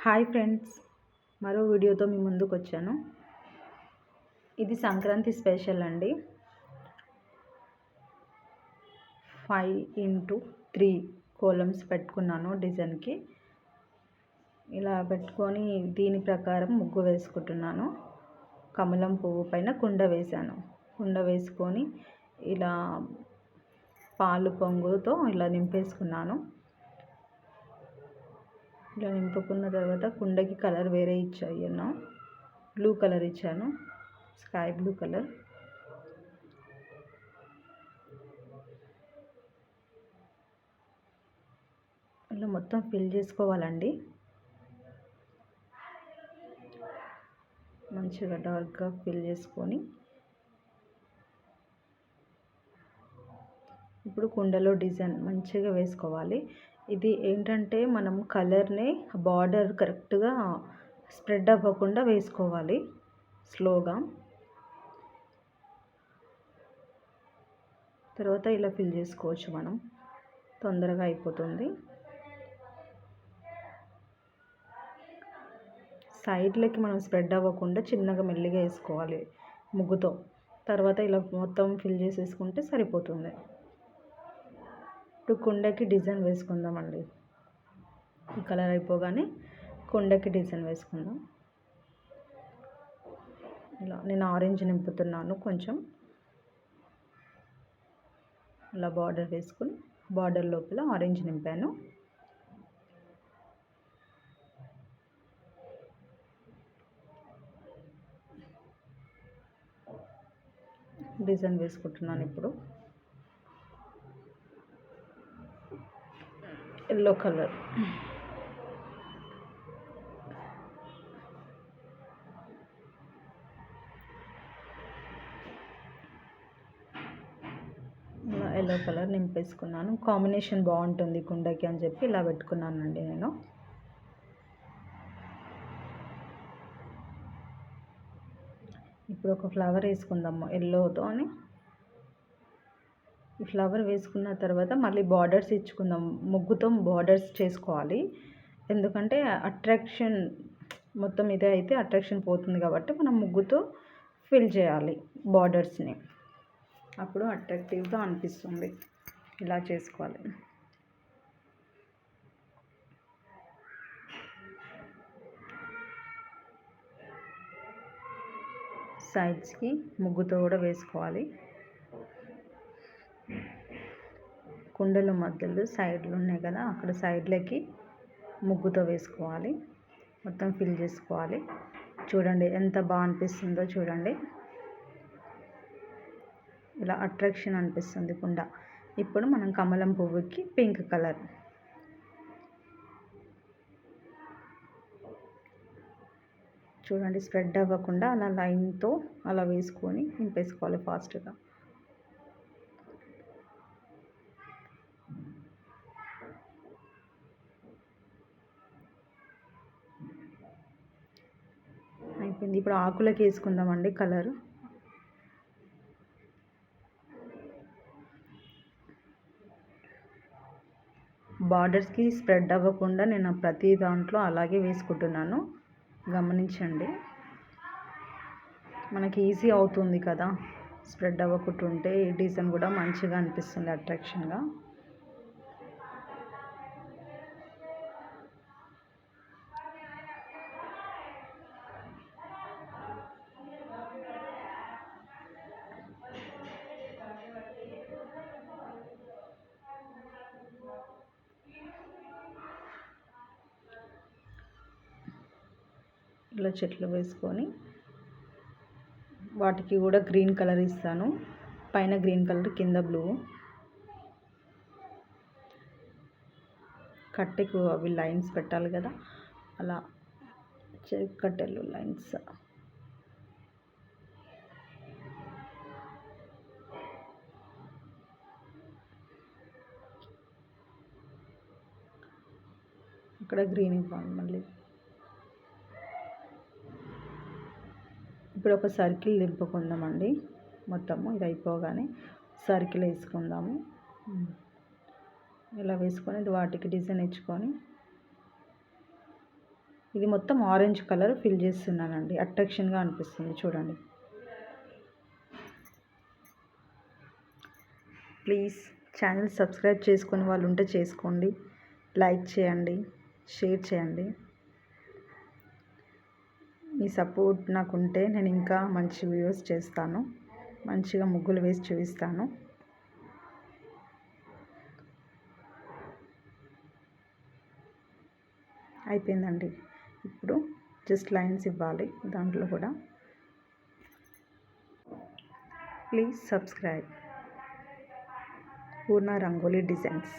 Hi friends, మరో వీడియోతో మీ ముందుకు వచ్చాను. ఇది సంక్రాంతి స్పెషల్ అండి. 5x3 కోలమ్స్ పెట్టుకున్నాను డిజైన్కి. ఇలా పెట్టుకొని దీని ప్రకారం ముగ్గు వేసుకుంటున్నాను. కమలం పువ్వు పైన కుండ వేశాను. కుండ వేసుకొని ఇలా పాలు పొంగుతో ఇలా నింపేసుకున్నాను. ఇలా నింపుకున్న తర్వాత కుండకి కలర్ వేరే ఇచ్చాను. బ్లూ కలర్ ఇచ్చాను, స్కై బ్లూ కలర్. ఇలా మొత్తం ఫిల్ చేసుకోవాలండి. మంచిగా డార్క్గా ఫిల్ చేసుకొని ఇప్పుడు కుండలో డిజైన్ మంచిగా వేసుకోవాలి. ఇది ఏంటంటే మనం కలర్ని బార్డర్ కరెక్ట్గా స్ప్రెడ్ అవ్వకుండా వేసుకోవాలి స్లోగా. తర్వాత ఇలా ఫిల్ చేసుకోవచ్చు, మనం తొందరగా అయిపోతుంది. సైడ్లకి మనం స్ప్రెడ్ అవ్వకుండా చిన్నగా మెల్లిగా వేసుకోవాలి ముగ్గుతో. తర్వాత ఇలా మొత్తం ఫిల్ చేసేసుకుంటే సరిపోతుంది. ఇప్పుడు కుండకి డిజైన్ వేసుకుందామండి. ఈ కలర్ అయిపోగానే కుండకి డిజైన్ వేసుకుందాం. ఇలా నేను ఆరెంజ్ నింపుతున్నాను కొంచెం. ఇలా బార్డర్ వేసుకుని బార్డర్ లోపల ఆరెంజ్ నింపాను. డిజైన్ వేసుకుంటున్నాను ఇప్పుడు. ఎల్లో కలర్, ఎల్లో కలర్ నింపేసుకున్నాను. కాంబినేషన్ బాగుంటుంది కుండకి అని చెప్పి ఇలా పెట్టుకున్నానండి నేను. ఇప్పుడు ఒక ఫ్లవర్ వేసుకుందాము ఎల్లోతో అని. ఈ ఫ్లవర్ వేసుకున్న తర్వాత మళ్ళీ బార్డర్స్ ఇచ్చుకుందాం. ముగ్గుతో బార్డర్స్ చేసుకోవాలి, ఎందుకంటే అట్రాక్షన్ మొత్తం ఇదే అయితే అట్రాక్షన్ పోతుంది కాబట్టి మనం ముగ్గుతో ఫిల్ చేయాలి బార్డర్స్ని. అప్పుడు అట్రాక్టివ్గా అనిపిస్తుంది. ఇలా చేసుకోవాలి. సైడ్స్కి ముగ్గుతో కూడా వేసుకోవాలి. కుండల మధ్యలో సైడ్లు ఉన్నాయి కదా, అక్కడ సైడ్లకి ముగ్గుతో వేసుకోవాలి. మొత్తం ఫిల్ చేసుకోవాలి. చూడండి ఎంత బాగా అనిపిస్తుందో చూడండి. ఇలా అట్రాక్షన్ అనిపిస్తుంది కుండ. ఇప్పుడు మనం కమలం పువ్వుకి పింక్ కలర్. చూడండి స్ప్రెడ్ అవ్వకుండా అలా లైన్తో అలా వేసుకొని నింపేసుకోవాలి ఫాస్ట్గా. అయిపోయింది. ఇప్పుడు ఆకులకి వేసుకుందామండి కలర్. బార్డర్స్కి స్ప్రెడ్ అవ్వకుండా నేను ప్రతి దాంట్లో అలాగే వేసుకుంటున్నాను, గమనించండి. మనకి ఈజీ అవుతుంది కదా స్ప్రెడ్ అవ్వకుంటుంటే. ఈ డిజైన్ కూడా మంచిగా అనిపిస్తుంది అట్రాక్షన్గా. ఇలా చెట్లు వేసుకొని వాటికి కూడా గ్రీన్ కలర్ ఇస్తాను. పైన గ్రీన్ కలర్, కింద బ్లూ. కట్టెకు అవి లైన్స్ పెట్టాలి కదా, అలా కట్టెలు లైన్స్. ఇక్కడ గ్రీన్ ఇవ్వాలి మళ్ళీ. ఇప్పుడు ఒక సర్కిల్ దింపుకుందామండి. మొత్తము ఇది అయిపోగానే సర్కిల్ వేసుకుందాము. ఇలా వేసుకొని వాటికి డిజైన్ ఇచ్చుకొని ఇది మొత్తం ఆరెంజ్ కలర్ ఫిల్ చేస్తున్నానండి, అట్రాక్షన్గా అనిపిస్తుంది చూడండి. ప్లీజ్ ఛానల్ సబ్స్క్రైబ్ చేసుకునే వాళ్ళు ఉంటే చేసుకోండి, లైక్ చేయండి, షేర్ చేయండి. మీ సపోర్ట్ నాకుంటే నేను ఇంకా మంచి వీడియోస్ చేస్తాను, మంచిగా ముగ్గులు వేసి చూపిస్తాను. అయిపోయిందండి. ఇప్పుడు జస్ట్ లైన్స్ ఇవ్వాలి దాంట్లో కూడా. Please subscribe Purna rangoli designs.